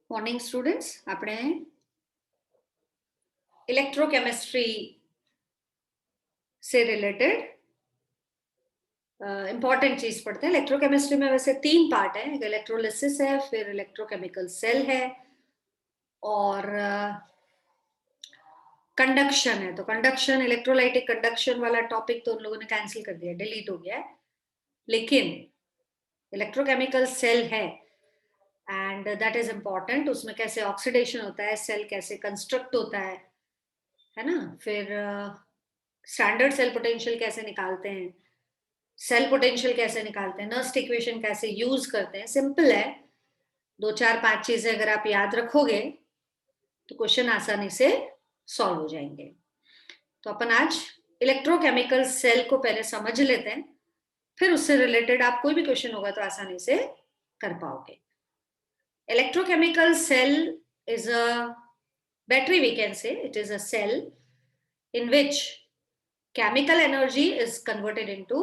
Morning students, આપણે electrochemistry से related important चीज पढ़ते हैं। इलेक्ट्रोकेमिस्ट्री में वैसे 3 पार्ट है, एक इलेक्ट्रोलिसिस है, फिर इलेक्ट्रोकेमिकल सेल है और कंडक्शन है। तो कंडक्शन, इलेक्ट्रोलाइटिक कंडक्शन वाला टॉपिक तो उन लोगों ने कैंसिल कर दिया, डिलीट हो गया है, लेकिन इलेक्ट्रोकेमिकल सेल है एंड दैट इज इंपॉर्टेंट। उसमें कैसे ऑक्सीडेशन होता है, सेल कैसे कंस्ट्रक्ट होता है ना। फिर स्टैंडर्ड सेल पोटेंशियल कैसे निकालते हैं, सेल पोटेंशियल कैसे निकालते हैं, नर्स्ट इक्वेशन कैसे यूज करते हैं। सिंपल है, 2 4 5 चीजें अगर आप याद रखोगे तो क्वेश्चन आसानी से सॉल्व हो जाएंगे। तो अपन आज इलेक्ट्रोकेमिकल सेल को पहले समझ लेते हैं, फिर उससे रिलेटेड आप कोई भी क्वेश्चन होगा तो आसानी से कर पाओगे। Electrochemical cell is a battery, we can say it is a cell in which chemical energy is converted into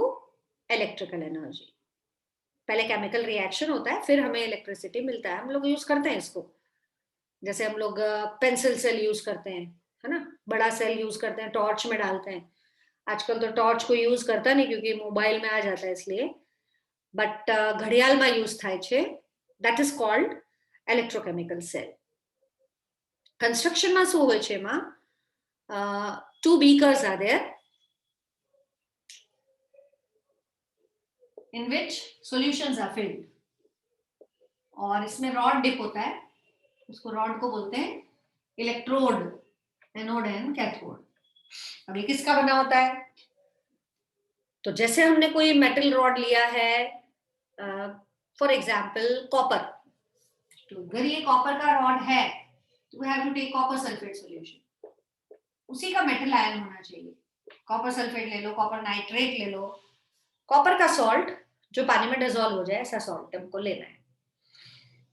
electrical energy। पहले केमिकल रिएक्शन होता है, फिर हमें इलेक्ट्रिसिटी मिलता है। हम लोग यूज करते हैं इसको, जैसे हम लोग पेंसिल सेल यूज करते हैं, है ना, बड़ा सेल यूज करते हैं, टॉर्च में डालते हैं। आजकल तो टॉर्च को यूज करता नहीं क्योंकि मोबाइल में आ जाता है इसलिए, बट घड़ियाल में यूज થાય છે, that is called electrochemical cell। કન્સ્ટ્રક્શનમાં શું હોય છે? એમાં 2 beakers are there in which solutions are filled, और इसमें रॉड डिप होता है, उसको रॉड को बोलते हैं इलेक्ट्रोड, एनोड एंड कैथोड। अब ये किसका बना होता है? तो जैसे हमने कोई मेटल रॉड लिया है, फॉर एग्जांपल कॉपर, तो अगर ये कॉपर का रॉड है तो we have to take copper sulphate solution, उसी का मेटल आयन होना चाहिए। कॉपर सल्फेट ले लो, कॉपर नाइट्रेट ले लो, कॉपर का सॉल्ट जो पानी में डिसॉल्व हो जाए, ऐसा सॉल्ट हमको लेना है।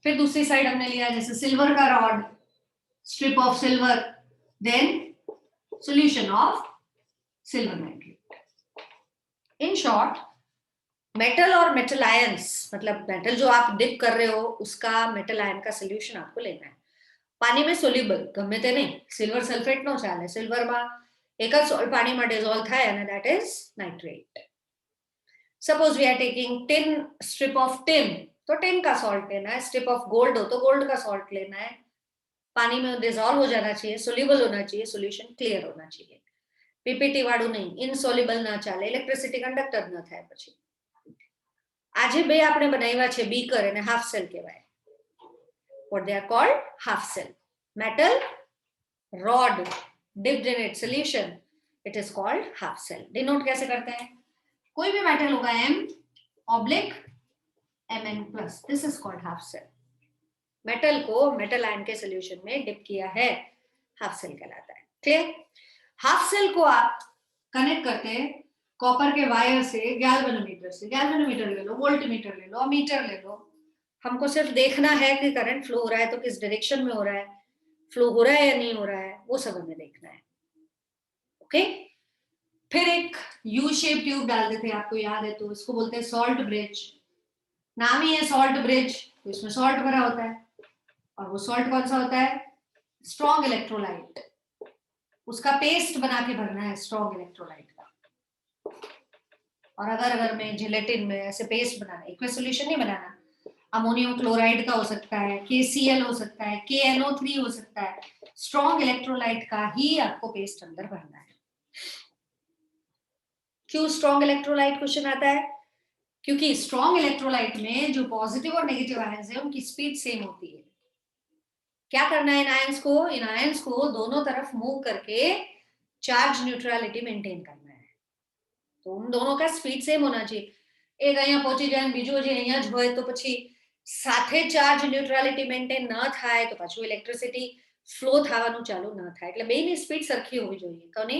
फिर दूसरी साइड हमने लिया जैसे सिल्वर का rod, strip of silver, then solution of silver nitrate. In short, metal और मेटल आयंस, मतलब मेटल जो आप डिप कर रहे हो उसका मेटल आयन का सोल्यूशन आपको लेना है। पानी में सोल्यूबल गમે તે નહીં, સિલ્વર સલ્ફેટ નો ચાલે, સિલ્વરમાં એક જ સોલ્ટ પાણીમાં ડિસોલ્વ થાય અને that is nitrate। Suppose we are taking tin, strip of tin, तो टिन का सॉल्ट लेना है। स्ट्रिप ऑफ गोल्ड हो तो गोल्ड का सॉल्ट लेना है। पानी में डिसॉल्व हो जाना चाहिए, सोल्यूबल होना चाहिए, सोल्यूशन क्लियर होना चाहिए। पीपीटी वाળું नहीं, इनसोल्युबल ना चाले, इलेक्ट्रिसिटी कंडक्टर न થાય। પછી આજે બે આપણે બનાવ્યા છે બીકર અને હાફ સેલ કહેવાય। what they are called half cell, metal rod dipped in its solution, it is called half cell। Denote कैसे करते हैं? कोई भी मेटल होगा m oblique mn plus, this is called half cell. Metal को metal ion के solution में dip किया है, हाफ सेल कहलाता है। क्लियर? हाफ सेल को आप कनेक्ट करते हैं कॉपर के वायर से गैल्वेनोमीटर से। गैल्वेनोमीटर ले लो, वोल्टमीटर ले लो, मीटर ले लो। हमको सिर्फ देखना है कि करंट फ्लो हो रहा है तो किस डायरेक्शन में हो रहा है, फ्लो हो रहा है या नहीं हो रहा है, वो सब हमें देखना है। ओके। फिर एक यू शेप ट्यूब डाल देते हैं, आपको याद है तो, इसको बोलते हैं सॉल्ट ब्रिज। नाम ही है सॉल्ट ब्रिज, तो इसमें सॉल्ट भरा होता है, और वो सॉल्ट कौन सा होता है? Strong electrolyte. उसका पेस्ट बना के भरना है स्ट्रॉन्ग इलेक्ट्रोलाइट का। और अगर में जिलेटिन में ऐसे पेस्ट बनाना, एक्वस सॉल्यूशन नहीं बनाना। अमोनियम क्लोराइड का हो सकता है, KCl हो सकता है, KNO3 हो सकता है। स्ट्रॉन्ग इलेक्ट्रोलाइट का ही आपको पेस्ट अंदर भरना है। क्यों स्ट्रॉन्ग इलेक्ट्रोलाइट क्वेश्चन आता है? क्योंकि स्ट्रॉन्ग इलेक्ट्रोलाइट में जो पॉजिटिव और नेगेटिव आयंस है उनकी स्पीड सेम होती है। क्या करना है इन आयंस को? इन आयंस को दोनों तरफ मूव करके चार्ज न्यूट्रलिटी मेंटेन करना है। तो उन दोनों का स्पीड सेम होना चाहिए। एक અહીંયા પહોંચી જાય અને બીજું હજી અહીંયા જ હોય તો પછી સાથે ચાર્જ ન્યુટ્રાલિટી મેન્ટેન ન થાય તો પાછું ઇલેક્ટ્રિસિટી ફ્લો થવાનું ચાલુ ન થાય। એટલે બેની સ્પીડ સરખી હોવી જોઈએ, કોની?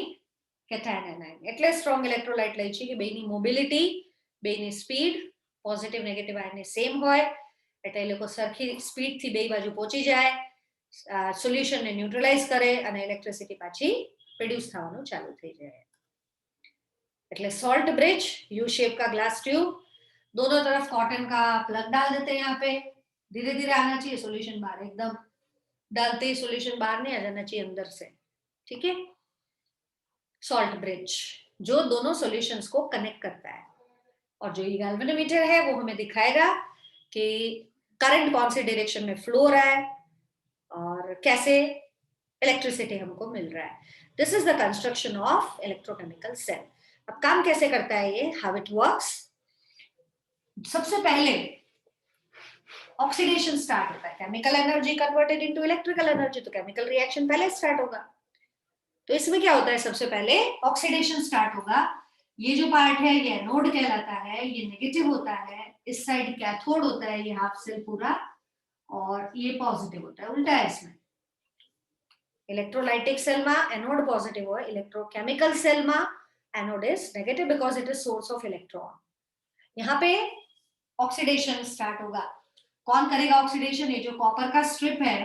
Cation anion. એટલે સ્ટ્રોંગ ઇલેક્ટ્રોલાઇટ લઈ છે કે બેની મોબિલિટી, બેની સ્પીડ પોઝિટિવ નેગેટિવ આયનની સેમ હોય, એટલે એ લોકો સરખી સ્પીડથી બે બાજુ પહોંચી જાય, સોલ્યુશનને ન્યુટ્રલાઇઝ કરે અને ઇલેક્ટ્રિસિટી પાછી પ્રોડ્યુસ થવાનું ચાલુ થઈ જાય। એટલે सॉल्ट ब्रिज, यू शेप का ग्लास ट्यूब, दोनों तरफ कॉटन का प्लग डाल देते हैं यहाँ पे, धीरे धीरे आना चाहिए सॉल्यूशन बाहर, एकदम डालते ही सॉल्यूशन बाहर नहीं आ जाना चाहिए अंदर से, ठीक है। सॉल्ट ब्रिज जो दोनों सॉल्यूशंस को कनेक्ट करता है, और जो ये गैल्वेनोमीटर है वो हमें दिखाएगा कि करंट कौन से डायरेक्शन में फ्लो हो रहा है और कैसे इलेक्ट्रिसिटी हमको मिल रहा है। This is the construction of electrochemical cell. अब काम कैसे करता है ये, हाउ इट वर्क्स। सबसे पहले ऑक्सीडेशन स्टार्ट होता है, chemical energy converted into electrical energy, तो केमिकल रिएक्शन पहले स्टार्ट होगा। तो इसमें क्या होता है, सबसे पहले ऑक्सीडेशन स्टार्ट होगा। ये जो पार्ट है ये एनोड कहलाता है, ये नेगेटिव होता है, इस साइड कैथोड होता है, ये हाफ सेल पूरा, और ये पॉजिटिव होता है, उल्टा है इसमें। इलेक्ट्रोलाइटिक सेल में एनोड पॉजिटिव हो, इलेक्ट्रोकेमिकल सेल में anode is negative because it is source of electron. यहाँ पे ऑक्सीडेशन स्टार्ट होगा। कौन करेगा ऑक्सीडेशन, ये जो कॉपर का स्ट्रिप है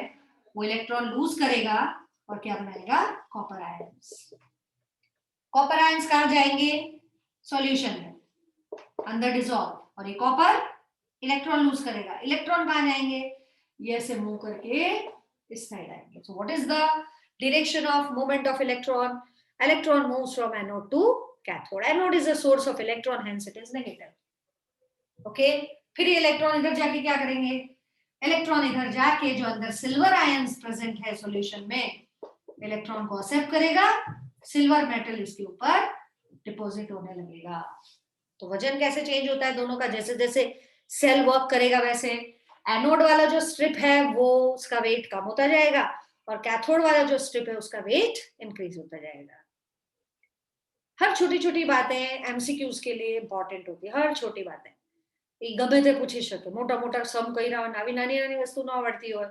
वो इलेक्ट्रॉन लूज करेगा और क्या बनाएगा, कॉपर आयंस। कॉपर आयंस कहां जाएंगे, सॉल्यूशन में अंदर डिसॉल्व, और ये कॉपर इलेक्ट्रॉन लूज करेगा, इलेक्ट्रॉन कहां जाएंगे, ये ऐसे मूव करके इस साइड आएंगे। So what is the direction of movement of electron, electron moves from anode to cathode, anode is the source of electron hence it is negative. Okay, फिर ये इलेक्ट्रॉन इधर जाके क्या करेंगे, इलेक्ट्रॉन इधर जाके जो अंदर सिल्वर आयंस प्रेजेंट है सॉल्यूशन में, इलेक्ट्रॉन को एक्सेप्ट करेगा, सिल्वर मेटल इसके ऊपर डिपॉजिट होने लगेगा। तो वजन कैसे चेंज होता है दोनों का, जैसे जैसे सेल वर्क करेगा वैसे एनोड वाला जो स्ट्रिप है वो उसका वेट कम होता जाएगा, और कैथोड वाला जो स्ट्रिप है उसका वेट इंक्रीज होता जाएगा। हर छोटी छोटी बातें एमसीक्यूज के लिए इंपॉर्टेंट होती है, हर छोटी बातें गमे ते पूछी શકે, મોટા મોટા સમ કર્યા હોય, આવી નાની નાની વસ્તુ ન આવડતી હોય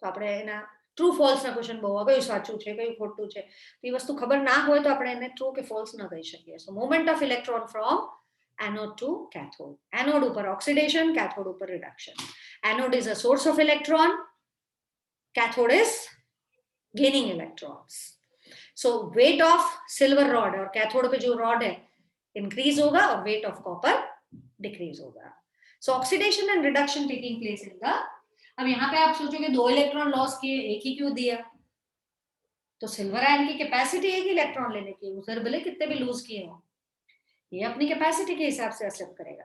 તો આપણે એના ટ્રુ ફોલ્સ ના ક્વેશ્ચન બહુ આવે, કયું સાચું છે કયું ખોટું છે, તો એ વસ્તુ ખબર ના હોય તો આપણે એને ટ્રુ કે ફોલ્સ ન કહી શકીએ। So movement of electron from anode to cathode, anode ઉપર ઓક્સિડેશન, कैथोड ઉપર reduction. Anode is a source of electron, cathode is gaining electrons. So weight of silver rod और कैथोड पे जो रॉड है इंक्रीज होगा और वेट ऑफ कॉपर डिक्रीज होगा। सो oxidation and reduction taking place in the, अब यहाँ पे आप सोचोगे दो इलेक्ट्रॉन लॉस किए, एक ही क्यों दिया, तो सिल्वर आयन की कैपेसिटी एक इलेक्ट्रॉन लेने की, उधर भले कितने भी लूज किए हो, ये अपनी कैपेसिटी के हिसाब से एक्सेप्ट करेगा।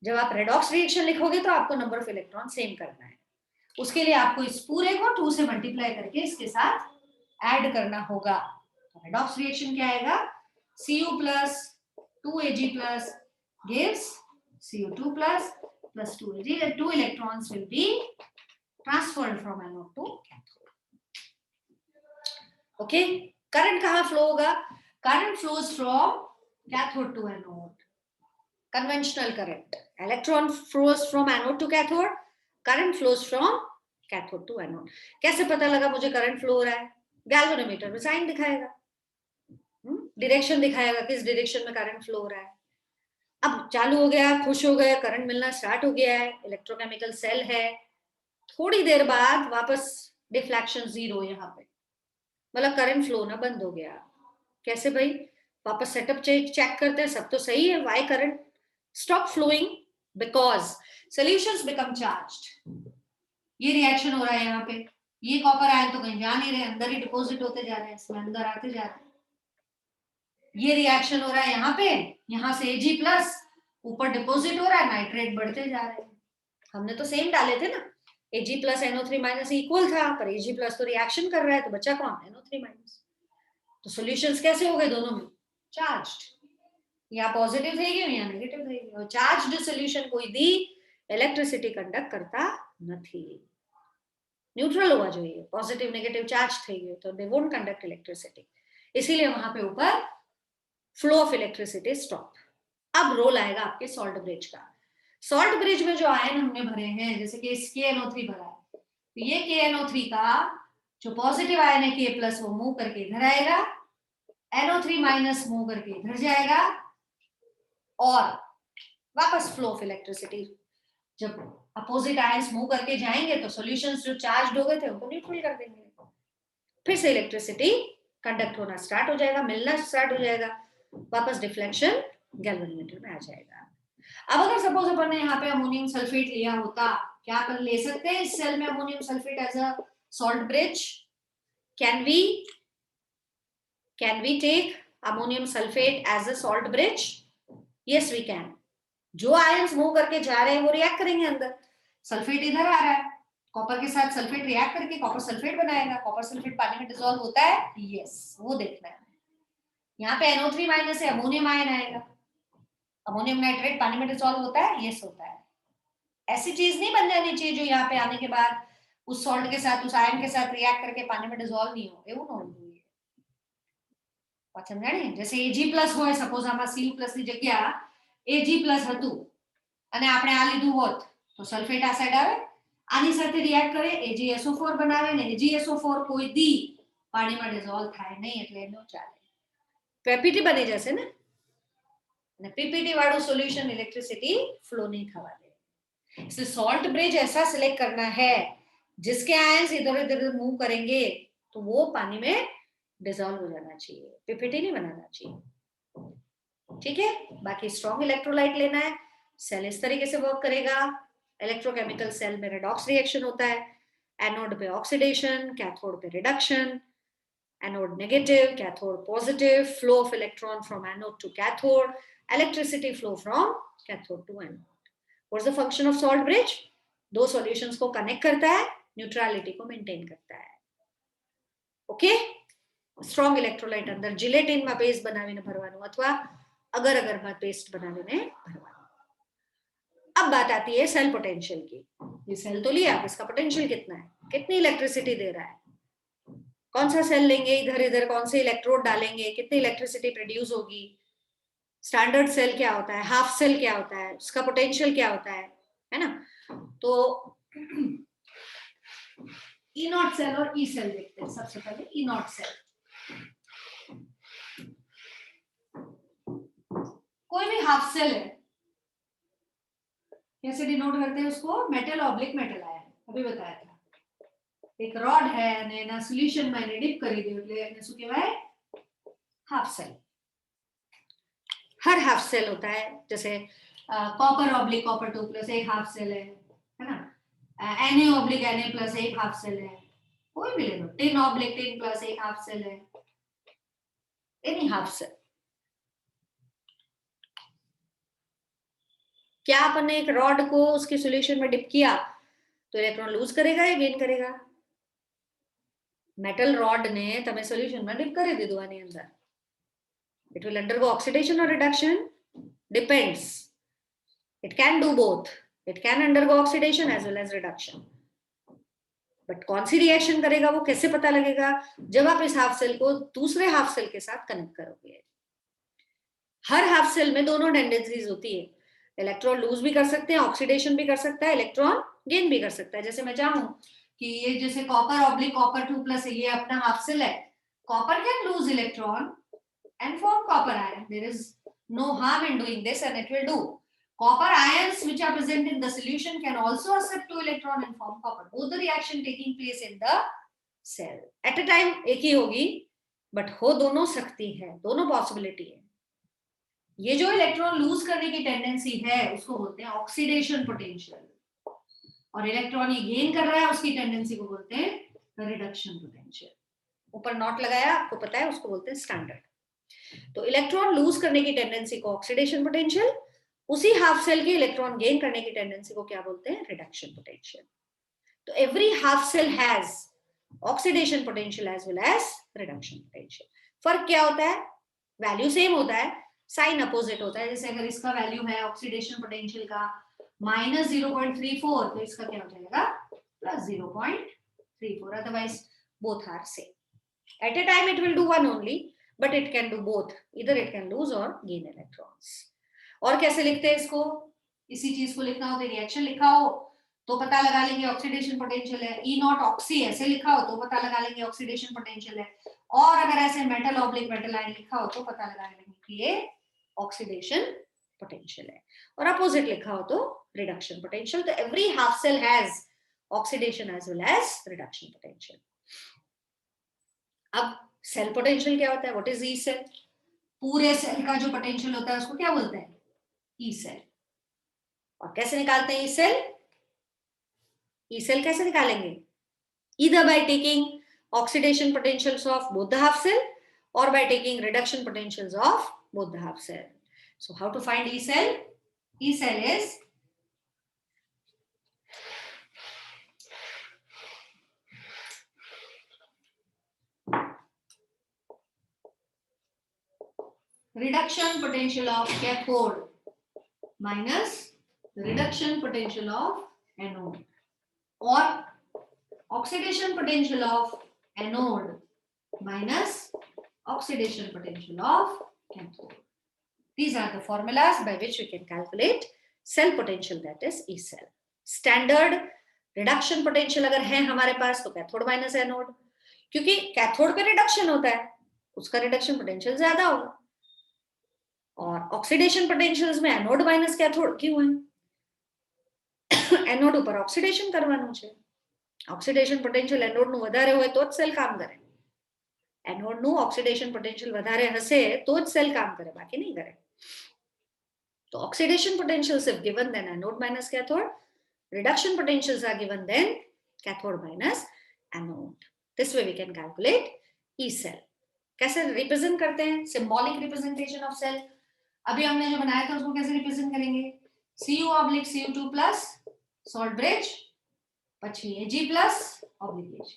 जब आप रेडॉक्स रिएक्शन लिखोगे तो आपको नंबर ऑफ इलेक्ट्रॉन सेम करना है, उसके लिए आपको इस पूरे को 2 से मल्टीप्लाई करके इसके साथ ऐड करना होगा। रेडॉक्स रिएक्शन क्या आएगा, Cu plus 2Ag plus gives Cu2 plus 2Ag, the 2 electrons will be transferred from anode to cathode. Okay, current कहाँ फ्लो होगा, current flows from cathode to anode, conventional current, electron flows from anode to cathode, current flows from cathode to anode। कैसे पता लगा मुझे current flow हो रहा है, galvanometer में साइन दिखाएगा, डायरेक्शन दिखाएगा किस डायरेक्शन में करंट फ्लो हो रहा है। अब चालू हो गया, खुश हो गए, करंट मिलना स्टार्ट हो गया है, इलेक्ट्रोकेमिकल सेल है, थोड़ी देर बाद वापस डिफ्लेक्शन 0 यहाँ पे, मतलब करंट फ्लो ना बंद हो गया। कैसे भाई, वापस सेटअप चेक करते हैं, सब तो सही है, why current stop flowing, because solutions become charged. ये रिएक्शन हो रहा है यहाँ पे, ये कॉपर आयन तो कहीं जा नहीं रहे, अंदर ही डिपॉजिट होते जा रहे हैं, इसमें अंदर आते जा रहे हैं। ये रिएक्शन हो रहा है यहाँ पे, यहाँ से Ag प्लस ऊपर डिपॉजिट हो रहा है, नाइट्रेट बढ़ते जा रहे हैं। हमने तो सेम डाले थे ना, Ag plus NO3 minus equal था, पर Ag प्लस तो रिएक्शन कर रहा है, तो बचा कौन, NO3 माइनस। तो सॉल्यूशंस कैसे हो गए दोनों में, चार्ज्ड, या पॉजिटिव થઈ ગયું या नेगेटिव થઈ ગયું। और चार्ज्ड सॉल्यूशन कोई दी इलेक्ट्रिसिटी कंडक्ट करता નથી, न्यूट्रल होना चाहिए, पॉजिटिव नेगेटिव चार्ज થઈ ગયું तो दे वोंट कंडक्ट इलेक्ट्रिसिटी, इसीलिए वहां पे ऊपर फ्लो ऑफ इलेक्ट्रिसिटी स्टॉप। अब रोल आएगा आपके सॉल्ट ब्रिज का। सॉल्ट ब्रिज में जो आयन हमने भरे हैं, जैसे कि KNO3 भरा है, तो ये KNO3 का जो पॉजिटिव आयन है K प्लस, वो मूव करके इधर आएगा, NO3 माइनस मूव करके इधर जाएगा, और वापस फ्लो ऑफ इलेक्ट्रिसिटी। जब अपोजिट आयंस मूव करके जाएंगे तो सॉल्यूशंस जो चार्ज्ड हो गए थे उनको न्यूट्रल कर देंगे, फिर से इलेक्ट्रिसिटी कंडक्ट होना स्टार्ट हो जाएगा, मिलना स्टार्ट हो जाएगा, वापस डिफ्लेक्शन गैल्वेनोमीटर में आ जाएगा। अब अगर सपोज अपन ने यहाँ पे अमोनियम सल्फेट लिया होता क्या अपन ले सकते हैं इस सेल में ammonium sulphate as a salt bridge? Can we take ammonium sulphate as a salt bridge? Yes we can. जो आयंस मूव करके जा रहे हैं वो रिएक्ट करेंगे अंदर. सल्फेट इधर आ रहा है, कॉपर के साथ सल्फेट रिएक्ट करके कॉपर सल्फेट बनाएगा. कॉपर सल्फेट पानी में डिसॉल्व होता है? यस, वो देखना है. यहाँ पे NO3 माइनस से अमोनियम आयन आएगा. अमोनियम नाइट्रेट पानी में डिसॉल्व होता है? यस होता है. ऐसी चीज नहीं बन जानी चाहिए जो यहाँ पे आने के बाद उस सॉल्ट के साथ, उस आयन के साथ रिएक्ट करके पानी में डिसॉल्व नहीं हो. એવું ન હોવું જોઈએ. વાત સમજાણી? जैसे Ag+ હોય, સપોઝ આમાં Cu+ ની જગ્યા Ag+ હતું અને આપણે આ લીધું હોત તો સલ્ફેટ આ સાઈડ આવે, આની સાથે રિએક્ટ કરે, AgSO4 બનાવે ને AgSO4 કોઈ દી પાણીમાં ડિસોલ્વ થાય નહીં, એટલે એ ન ચાલે. PPT બની જશે ને, અને PPT વાળું સોલ્યુશન ઇલેક્ટ્રિસિટી ફ્લો નહીં થવા દે. इसलिए सॉल्ट ब्रिज ऐसा सिलेक्ट करना है जिसके आयंस इधर उधर मूव करेंगे तो वो पानी में डिसॉल्व हो जाना चाहिए. PPT नहीं बनाना चाहिए. ठीक है. बाकी स्ट्रॉन्ग इलेक्ट्रोलाइट लेना है. सेल इस तरीके से वर्क करेगा. इलेक्ट्रोकेमिकल सेल में रेडॉक्स रिएक्शन होता है. एनोड पे ऑक्सीडेशन, कैथोड पे reduction. Anode negative, cathode positive. Flow of electron from anode to cathode. Electricity flow from cathode to anode. What's the function of salt bridge? दो solutions को connect करता है, neutrality को maintain करता है. Okay. Strong electrolyte अंदर gelatin में paste बनावीने भरવાનું अथवा अगर अगर में पेस्ट बनावीने भरવાનું. अब बात आती है सेल पोटेंशियल की. ये सेल तो लिया, इसका पोटेंशियल कितना है, कितनी इलेक्ट्रिसिटी दे रहा है, कौन सा सेल लेंगे, इधर इधर कौन से इलेक्ट्रोड डालेंगे, कितनी इलेक्ट्रिसिटी प्रोड्यूस होगी. स्टैंडर्ड सेल क्या होता है, हाफ सेल क्या होता है, उसका पोटेंशियल क्या होता है ना. तो E नॉट सेल और E सेल देखते हैं. सबसे पहले E नॉट सेल. कोई भी हाफ सेल है, कैसे डिनोट करते हैं उसको? Metal oblique metal ion. अभी बताया था. एक रॉड है અને એના સોલ્યુશન માં એને ડીપ કરી દો એટલે એને શું કહેવાય? Half cell. हर हाफ सेल होता है. जैसे कॉपर ऑब्लिक कॉपर 2+ एक हाफ सेल है ना. Na ऑब्लिक Na+ एक हाफ सेल है. कोई भी ले लो. टिन ऑब्लिक टिन+ एक हाफ सेल है. Any half cell. क्या अपन ने एक रॉड को उसके सॉल्यूशन में डिप किया तो इलेक्ट्रॉन लूज करेगा या गेन करेगा? मेटल रॉड ने तमे सॉल्यूशन में डिप કરી દીધું આની અંદર. It will undergo oxidation or reduction? Depends. It can do both. It can undergo oxidation as well as reduction. But कौन सी रिएक्शन करेगा वो कैसे पता लगेगा? जब आप इस हाफ सेल को दूसरे हाफ सेल के साथ कनेक्ट करोगे. हर हाफ सेल में दोनों टेंडेंसीज होती है. इलेक्ट्रॉन लूज भी कर सकते हैं, ऑक्सीडेशन भी कर सकता है, इलेक्ट्रॉन गेन भी कर सकता है. जैसे मैं चाहूं कि ये जैसे कॉपर ऑब्लिक कॉपर 2+ ये अपना हाफ सेल है. Copper can lose electron and form copper ion. There is no harm in doing this and it will do. Copper ions which are present in the solution can also accept 2 electron and form copper. Both the reaction taking place in the cell. At a time एक ही होगी but हो दोनों सकती है, दोनों possibility है. ये जो इलेक्ट्रॉन लूज करने की टेंडेंसी है उसको बोलते हैं ऑक्सीडेशन पोटेंशियल. और इलेक्ट्रॉन ये गेन कर रहा है उसकी टेंडेंसी को बोलते हैं रिडक्शन पोटेंशियल. ऊपर नॉट लगाया, आपको पता है, उसको बोलते हैं स्टैंडर्ड. तो इलेक्ट्रॉन लूज करने की टेंडेंसी को ऑक्सीडेशन पोटेंशियल, उसी हाफ सेल के इलेक्ट्रॉन गेन करने की टेंडेंसी को क्या बोलते हैं? Reduction potential. तो every half cell has oxidation potential as well as reduction potential. फर्क क्या होता है? वैल्यू सेम होता है, साइन अपोजिट होता है. जैसे अगर इसका वैल्यू है ऑक्सीडेशन पोटेंशियल का -0.34 तो इसका क्या हो जाएगा? +0.34. Otherwise both are same. At a time it will do one only, but it can do both. Either it can lose or gain electrons. और कैसे लिखते हैं इसको? इसी चीज को लिखना हो तो रिएक्शन लिखा हो तो पता लगा लेंगे ऑक्सीडेशन पोटेंशियल है. E नॉट ऑक्सी ऐसे लिखा हो तो पता लगा लेंगे ऑक्सीडेशन पोटेंशियल है. और अगर ऐसे मेटल ऑब्लिक मेटल आयन लिखा हो तो पता लगा लेंगे कि ये ऑक्सीडेशन पोटेंशियल है. और अपोजिट लिखा हो तो रिडक्शन पोटेंशियल. तो every half cell has oxidation as well as reduction potential. अब सेल पोटेंशियल क्या होता है? What is E cell? पूरे सेल का जो पोटेंशियल होता है उसको क्या बोलते हैं? E cell. और कैसे निकालते हैं ई सेल? ई सेल कैसे निकालेंगे? Either by taking oxidation potentials of both the half cell or by taking reduction potentials of both the half cell. So how to find E cell? E cell is reduction potential of cathode minus reduction potential of anode, or oxidation potential of anode minus oxidation potential of cathode. These are the formulas by which we can calculate cell potential, that is E cell. Standard reduction potential अगर है हमारे पास तो cathode minus anode, क्योंकि cathode पे reduction होता है उसका reduction potential ज्यादा होगा, और ऑक्सीडेशन पोटेंशियल्स में एनोड माइनस कैथोड क्यों है? એનોડ ઉપર ઓક્સિડેશન કરવાનું છે. ઓક્સિડેશન પોટેન્શિયલ એનોડનું વધારે હોય તો જ સેલ કામ કરે. એનોડનું ઓક્સિડેશન પોટેન્શિયલ વધારે હશે તો જ સેલ કામ કરે, બાકી નહીં કરે. તો oxidation potentials if given then anode minus cathode, reduction potentials are given then cathode minus anode. This way we can calculate E cell. कैसे रिप्रेजेंट करते हैं? Symbolic representation of cell. अभी हमने जो बनाया था उसको कैसे रिप्रेजेंट करेंगे? Cu/Cu2 प्लस सॉल्ट ब्रिज, પછી Ag प्लस ऑब्लिक Ag.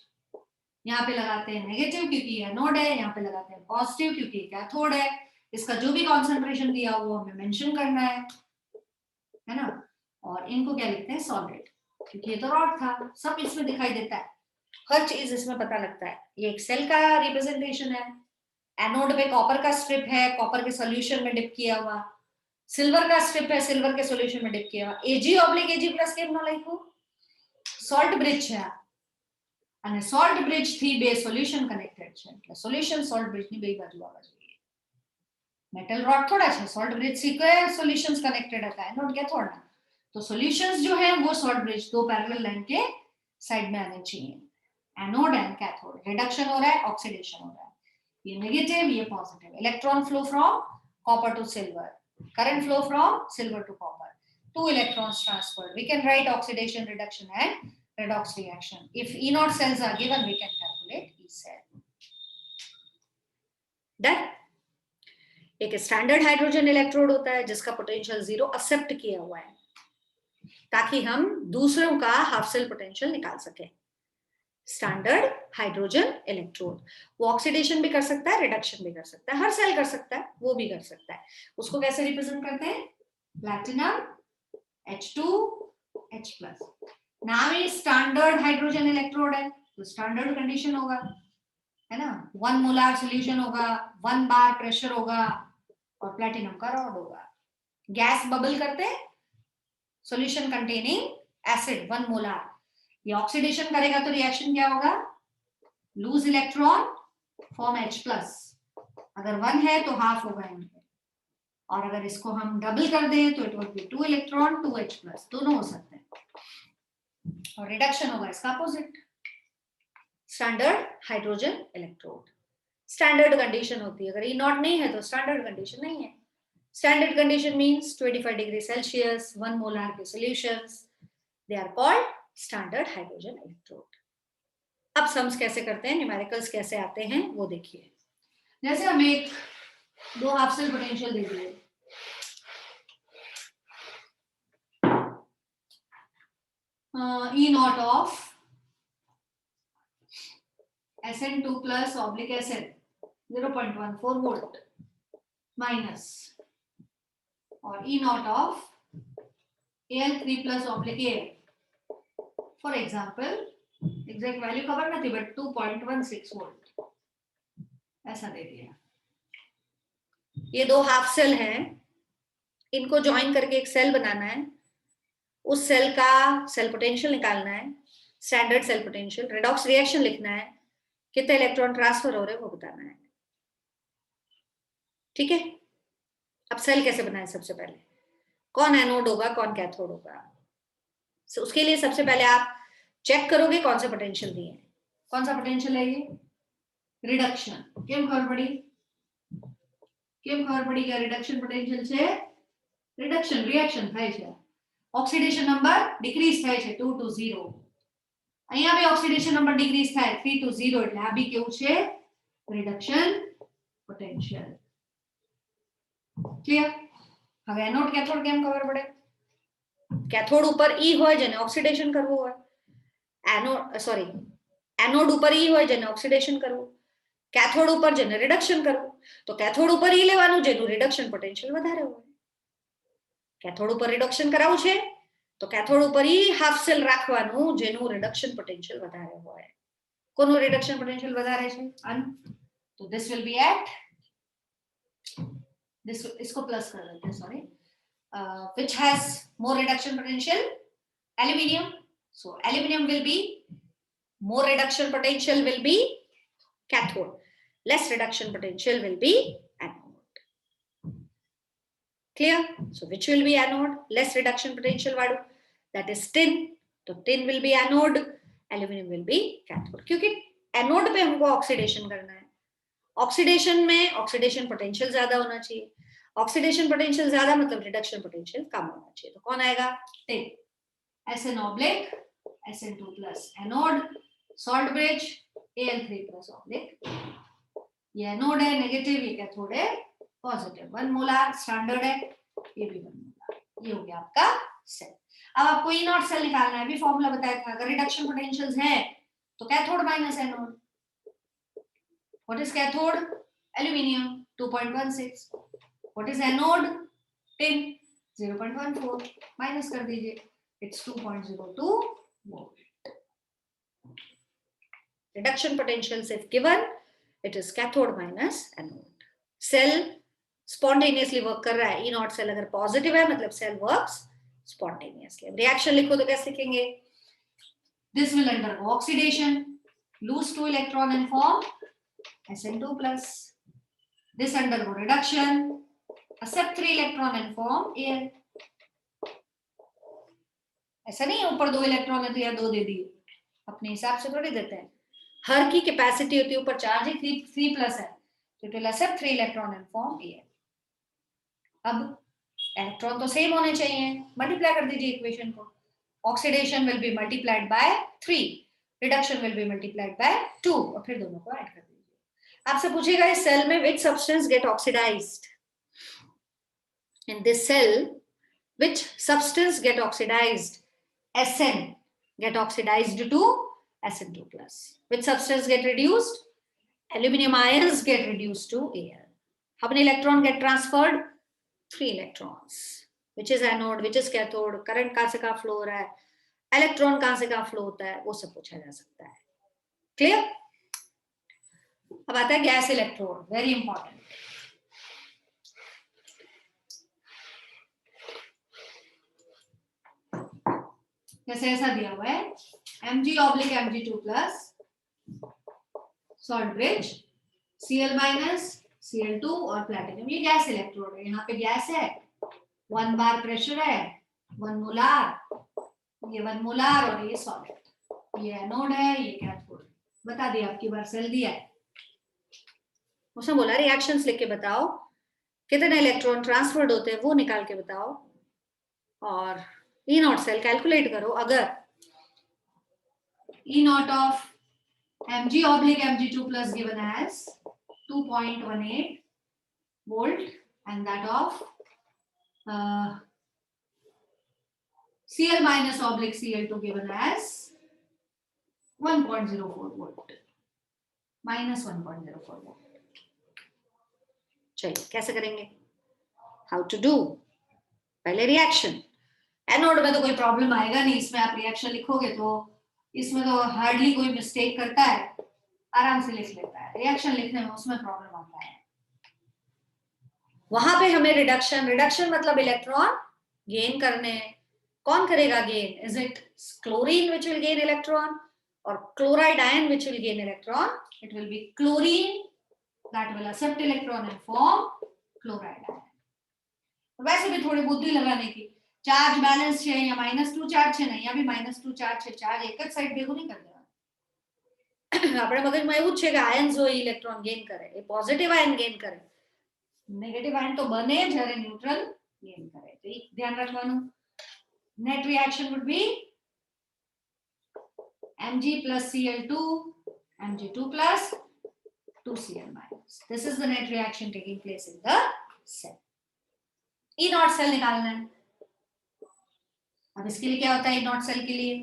यहाँ पे लगाते हैं नेगेटिव क्योंकि एनोड है, यहाँ पे लगाते हैं पॉजिटिव क्योंकि कैथोड है. इसका जो भी कॉन्सेंट्रेशन दिया हुआ हमें मेंशन करना है ना. और इनको क्या लिखते हैं? सॉलिड, क्योंकि ये तो रॉड था, सब इसमें दिखाई देता है, हर चीज इसमें पता लगता है. ये एक सेल का रिप्रेजेंटेशन है. एनोड पे कॉपर का स्ट्रिप है, कॉपर के सॉल्यूशन में डिप किया हुआ. सिल्वर का स्ट्रिप है, सिल्वर के सॉल्यूशन में डिप किया हुआ. Ag/Ag પ્લસ કેમ ન લખ્યું? સોલ્ટ બ્રિજ છે અને સોલ્ટ બ્રિજ થી બે સોલ્યુશન કનેક્ટેડ છે, એટલે સોલ્યુશન સોલ્ટ બ્રિજ ની બે બાજુ આવવા જોઈએ. मेटल रॉड थोड़ा है, सॉल्ट ब्रिज से कई सॉल्यूशंस कनेक्टेड है, एनोड कैथोड ना. तो सॉल्यूशंस जो है वो सॉल्ट ब्रिज दो पैरेलल लाइन के साइड में आने चाहिए. एनोड एंड कैथोड, रिडक्शन हो रहा है, ऑक्सीडेशन हो रहा है. ये नेगेटिव, ये positive. Electron flow from copper two silver, current flow from silver to copper, 2 electrons transferred. We can write oxidation, reduction and redox reaction. If E0 cells are given, we can calculate E cell. Then एक standard hydrogen electrode होता है जिसका potential 0 accept किया हुआ है, ताकि हम दूसरों का हाफ सेल पोटेंशियल निकाल सके. स्टैंडर्ड हाइड्रोजन इलेक्ट्रोड, वो ऑक्सीडेशन भी कर सकता है, रिडक्शन भी कर सकता है, हर सेल कर सकता है, वो भी कर सकता है. उसको कैसे रिप्रेजेंट करते हैं? Platinum H2H+. नाम ही स्टैंडर्ड हाइड्रोजन इलेक्ट्रोड है तो स्टैंडर्ड कंडीशन होगा, है ना. 1 मोलार सोल्यूशन होगा, 1 बार प्रेशर होगा और प्लैटिनम का रॉड होगा. गैस बबल करते हैं, सोल्यूशन कंटेनिंग एसिड 1 मोलार. ये ऑक्सीडेशन करेगा तो रिएक्शन क्या होगा? Loose electron, form H+. अगर 1 है तो हाफ होगा इनके, और अगर इसको हम डबल कर दें तो it would be 2 electron 2H+, दोनों हो सकते हैं. और रिडक्शन होगा इसका opposite. Standard hydrogen electrode standard condition होती है. अगर E0 नहीं है तो स्टैंडर्ड कंडीशन नहीं है. Standard condition means 25 degree Celsius, 1 molar के solutions, they are called standard hydrogen electrode. अब सम्स कैसे करते हैं, न्यूमेरिकल्स कैसे आते हैं वो देखिए. जैसे हम एक 2 हाफ सेल पोटेंशियल दे दिए, E0 of Sn2 plus oblique Sn 0.14 volt minus, और E0 of Al3 plus oblique Al, for example exact value खबर नहीं बट 2.16 वोल्ट ऐसा दे दिया. ये 2 हाफ सेल हैं, इनको ज्वाइन करके एक सेल बनाना है. उस सेल का सेल पोटेंशियल निकालना है, standard cell potential. Redox reaction लिखना है, कितने इलेक्ट्रॉन ट्रांसफर हो रहे हैं वो बताना है. ठीक है. अब सेल कैसे बनाए? सबसे पहले कौन एनोड होगा, कौन कैथोड होगा. उसके लिए सबसे पहले आप चेक करोगे कौन सा पोटेंशियल दिए हैं. कौन सा पोटेंशियल है ये? रिडक्शन. કેમ ખબર પડી? કેમ ખબર પડી કે रिडक्शन પોટેન્શિયલ છે? रिडक्शन रिएक्शन થાય છે, ઓક્સિડેશન નંબર ડિક્રીઝ થાય છે 2 to 0. અહીંયા બી ઓક્સિડેશન નંબર ડિક્રીઝ થાય 3 to 0 એટલે આ બી કેવું છે રિડક્શન પોટેન્શિયલ ક્લિયર હવે એનોડ કેથોડ કેમ ખબર પડે કેથોડ ઉપર E હોય જેને ઓક્સિડેશન કરવું હોય એનોડ ઉપર E હોય જેને ઓક્સિડેશન કરવું કેથોડ ઉપર જેને રિડક્શન કરવું તો કેથોડ ઉપર E લેવાનું જેનું રિડક્શન પોટેન્શિયલ વધારે હોય કેથોડ ઉપર રિડક્શન કરાવવું છે તો કેથોડ ઉપર E હાફ સેલ રાખવાનું જેનું રિડક્શન પોટેન્શિયલ વધારે હોય કોનું રિડક્શન પોટેન્શિયલ વધારે છે તો this will be at this इसको प्लस कर देते हैं sorry which has more reduction potential aluminium so aluminium will be more reduction potential will be cathode less reduction potential will be anode clear so which will be anode less reduction potential वालों that is tin तो tin will be anode aluminium will be cathode क्योंकि anode पे हमको oxidation करना है oxidation में oxidation potential ज्यादा होना चाहिए ऑक्सीडेशन पोटेंशियल ज्यादा मतलब रिडक्शन पोटेंशियल कम होना चाहिए तो कौन आएगा tin SN oblique SN2 plus anode salt bridge Al3 plus oblique ये एनोड है नेगेटिव ये कैथोड है पॉजिटिव 1 मोलार स्टैंडर्ड है ये भी 1 मोलार ये हो गया आपका सेल अब आपको ई नॉट सेल निकालना है अभी फॉर्मूला बताया था अगर रिडक्शन पोटेंशियल्स है तो cathode minus anode what is cathode aluminium 2.16 what is anode tin 0.14 minus कर दीजिए it's 2.02 volt reduction potentials if given it is cathode minus anode cell spontaneously work कर रहा है ई नॉट सेल अगर पॉजिटिव है मतलब सेल वर्क्स spontaneously रिएक्शन लिखो तो कैसे लिखेंगे this will undergo oxidation lose 2 electron and form SN2 plus this undergo reduction accept 3 electron and form Al ऐसा नहीं है ऊपर 2 इलेक्ट्रॉन है तो या 2 दे दिए अपने हिसाब से थोड़ी देते हैं हर की कैपेसिटी होती है ऊपर चार्ज है 3 प्लस है तो it will accept 3 electron and form Al अब इलेक्ट्रॉन तो सेम होने चाहिए मल्टीप्लाई कर दीजिए इक्वेशन को oxidation will be multiplied by 3 reduction will be multiplied by 2 और फिर दोनों को ऐड कर दीजिए आपसे पूछेगा इस सेल में which substance get oxidized in this cell which substance get oxidized Sn get oxidized to SN2 plus. Which substance get reduced? Aluminium ions get reduced to Al. How many electrons get transferred? 3 electrons. Which is anode? Which is cathode? Current कहाँ से कहाँ flow हो रहा है? Electron कहाँ से कहाँ flow होता है? वो सब पूछा जा सकता है. Clear? अब आता है gas electrode. Very important. जैसे ऐसा दिया हुआ है Mg oblique Mg2 plus salt bridge Cl minus Cl2 और प्लेटिनम ये गैस इलेक्ट्रोड है यहाँ पे गैस है 1 बार प्रेशर है 1 मोलार ये 1 मोलार और ये सॉलिड ये एनोड है ये कैथोड बता दिया आपकी बार सेल दिया है उसने बोला रिएक्शंस लिख के बताओ कितने इलेक्ट्रॉन ट्रांसफर्ड होते हैं वो निकाल के बताओ और E naught cell कैलकुलेट करो अगर E naught of Mg oblique Mg2 plus given as 2.18 volt and that of Cl minus oblique Cl2 given as 1.04 volt minus 1.04 volt चलिए कैसे करेंगे हाउ टू डू पहले रिएक्शन एनोड में तो कोई problem आएगा नहीं इसमें आप रिएक्शन लिखोगे तो इसमें तो हार्डली कोई मिस्टेक करता है आराम से लिख लेता है रिएक्शन लिखने में उसमें प्रॉब्लम आता है वहां पे हमें रिडक्शन मतलब इलेक्ट्रॉन गेन करने कौन करेगा gain is it chlorine which will gain electron और chloride ion which will gain electron it will be chlorine that will accept electron and form chloride ion वैसे भी थोड़ी बुद्धि लगाने की चार्ज बैलेंस છે या -2 ચાર્જ છે ને અહીંયા भी -2 ચાર્જ છે ચાર્જ એક જ સાઈડ ભેગું નહીં કરી દેવાનું આપણે મગજમાં એવું જ છે કે આયન્સ હોય ઇલેક્ટ્રોન ગેઇન કરે એ પોઝિટિવ આયન ગેઇન કરે નેગેટિવ આયન તો બને જ્યારે ન્યુટ્રલ ગેઇન કરે તો એક ધ્યાન રાખવાનું net reaction would be Mg plus Cl2, Mg2 plus 2Cl minus. This is the net reaction taking place in the cell. E naught cell निकालना है. अब इसके लिए क्या होता है? E naught cell के लिए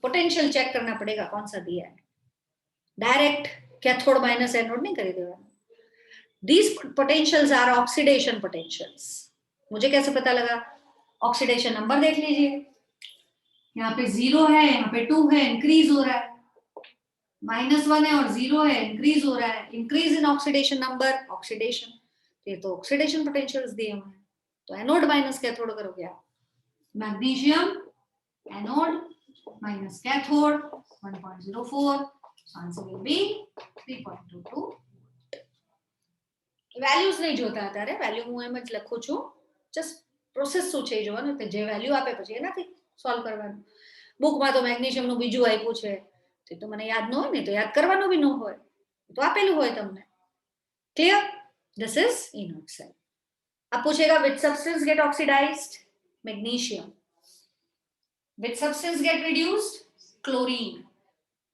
पोटेंशियल चेक करना पड़ेगा कौन सा दिया है. डायरेक्ट कैथोड माइनस एनोड नहीं कर देगा. These potentials are oxidation potentials. मुझे कैसे पता लगा? ऑक्सीडेशन नंबर देख लीजिए. यहाँ पे 0 है, यहाँ पे 2 है, इंक्रीज हो रहा है. -1 है और 0 है, इंक्रीज हो रहा है. Increase in oxidation number, oxidation. ये तो ऑक्सीडेशन पोटेंशियल्स दिए हुए हैं. तो एनोड माइनस कैथोड करोगे आप. Magnesium anode minus cathode 1.04. Answer will be 3.22. Values નહીં જોતા અત્યારે. વેલ્યુ હું એમ જ લખું છું. જસ્ટ પ્રોસેસ શું છે જોવાનું. તો જે વેલ્યુ આપે પછી એનાથી સોલ્વ કરવાનું. બુકમાં તો મેગ્નેશિયમનું બીજું આપ્યું છે. તો મને યાદ ન હોય ને તો યાદ કરવાનું બી ન હોય. તો આપેલું હોય તમને. Clear? This is E naught cell. अब पूछेगा which substance get oxidized? Magnesium. Which substance get reduced? Chlorine.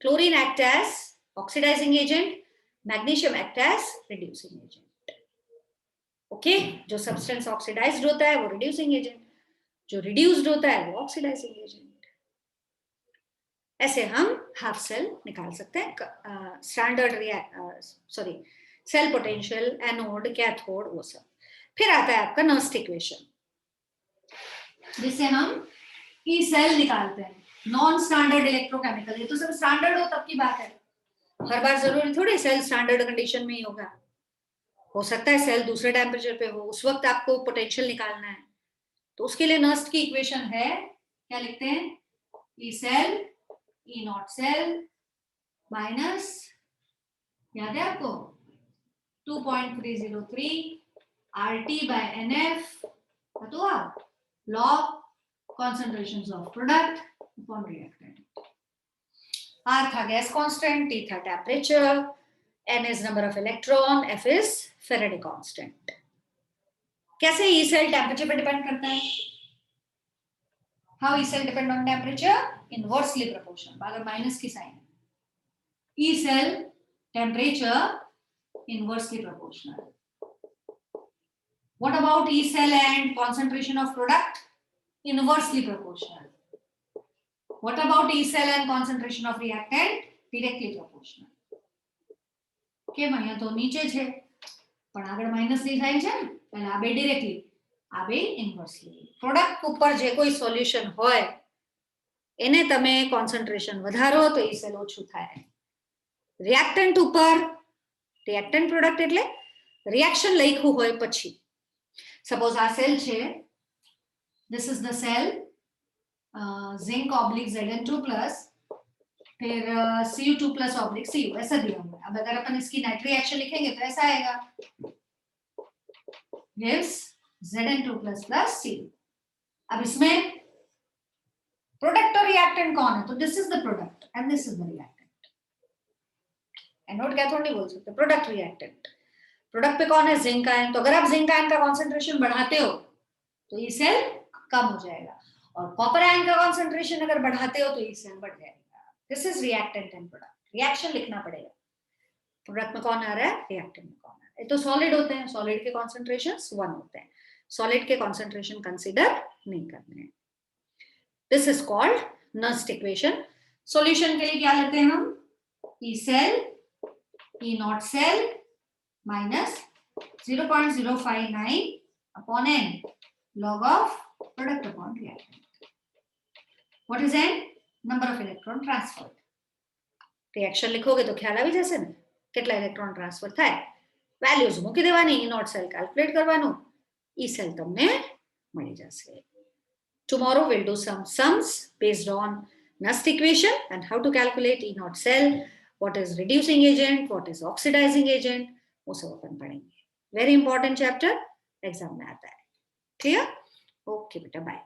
Chlorine act as oxidizing agent. Magnesium act as reducing agent. Okay जो सब्सटेंस ऑक्सीडाइज्ड होता है वो रिड्यूसिंग एजेंट, जो reduced होता है वो ऑक्सीडाइजिंग एजेंट. ऐसे हम हाफ सेल निकाल सकते हैं. Standard cell potential, anode, cathode, वो सब. फिर आता है आपका नर्स्ट इक्वेशन, जिससे हम ई सेल निकालते हैं. Non standard electrochemical. ये तो सब स्टैंडर्ड हो तब की बात है. हर बार जरूरी थोड़ी सेल स्टैंडर्ड कंडीशन में ही होगा. हो सकता है सेल दूसरे टेम्परेचर पे हो, उस वक्त आपको पोटेंशियल निकालना है. तो उसके लिए नर्स्ट की इक्वेशन है, क्या लिखते हैं? E cell E naught cell minus, याद है आपको, 2.303 RT by NF log concentrations of product upon reactant. R था गैस कांस्टेंट, T था temperature, N is number of electron, F is Faraday constant. कैसे E cell टेम्परेचर पे depend करता है? How E cell depend on temperature? Inversely proportional. अगर minus की sign, E cell temperature inversely proportional. What about E cell and concentration of product? Inversely proportional. What about E cell and concentration of reactant? Directly proportional. કેમ અહીંયા તો નીચે છે પણ આગળ minus ની સાઈન છે ને, એટલે આ બે ડાયરેક્ટલી, આ બે ઇન્વર્સલી. પ્રોડક્ટ ઉપર જે કોઈ સોલ્યુશન હોય એને તમે કોન્સન્ટ્રેશન વધારો તો એ સેલ ઓછું થાય. રિએક્ટન્ટ ઉપર, રિએક્ટન્ટ પ્રોડક્ટ એટલે રિએક્શન લખ્યું હોય પછી. સપોઝ આ સેલ છે, this is the cell, zinc oblique Zn2 plus, फिर Cu2 plus oblique Cu, ऐसा दिया हुआ है. अब अगर अपन इसकी नाइट रिएक्शन लिखेंगे तो ऐसा आएगा, gives Zn2 plus plus Cu. अब इसमें प्रोडक्ट और रिएक्टेंट कौन है? तो this is the product and this is the reactant. Anode cathode नहीं बोल सकते, प्रोडक्ट रिएक्टेंट. प्रोडक्ट पे कौन है? Zinc ion. तो अगर आप जिंक आयन का कॉन्सेंट्रेशन बढ़ाते हो तो ये सेल कम हो जाएगा, और कॉपर आयन का कॉन्सेंट्रेशन अगर बढ़ाते हो तो ये सेल बढ़ जाएगा. This is reactant and product. Reaction लिखना पड़ेगा. प्रोडक्ट में कौन आ रहा है, रिएक्टेंट में कौन आ रहा है. तो सॉलिड होते हैं, सॉलिड के कॉन्सेंट्रेशंस 1 होते हैं. सॉलिड के कॉन्सेंट्रेशन कंसीडर नहीं करने हैं. This is called Nernst equation. Solution के लिए क्या लेते हैं हम? E cell E naught cell minus 0.059 upon n log of product upon reactant. What is n? Number of electron transferred. Reaction लिखोगे तो ख्याल આવી જશે ને કેટલા ઇલેક્ટ્રોન ટ્રાન્સફર થાય. વેલ્યુઝ મૂકી દેવાની, E naught cell calculate કરવાનું, E cell તમને મળી જશે. Tomorrow we'll do some sums based on Nernst equation and how to calculate E naught cell, what is reducing agent, what is oxidizing agent, वो सब अपन पढ़ेंगे. Very important chapter, exam में आता है. क्लियर? ओके बेटा, बाय.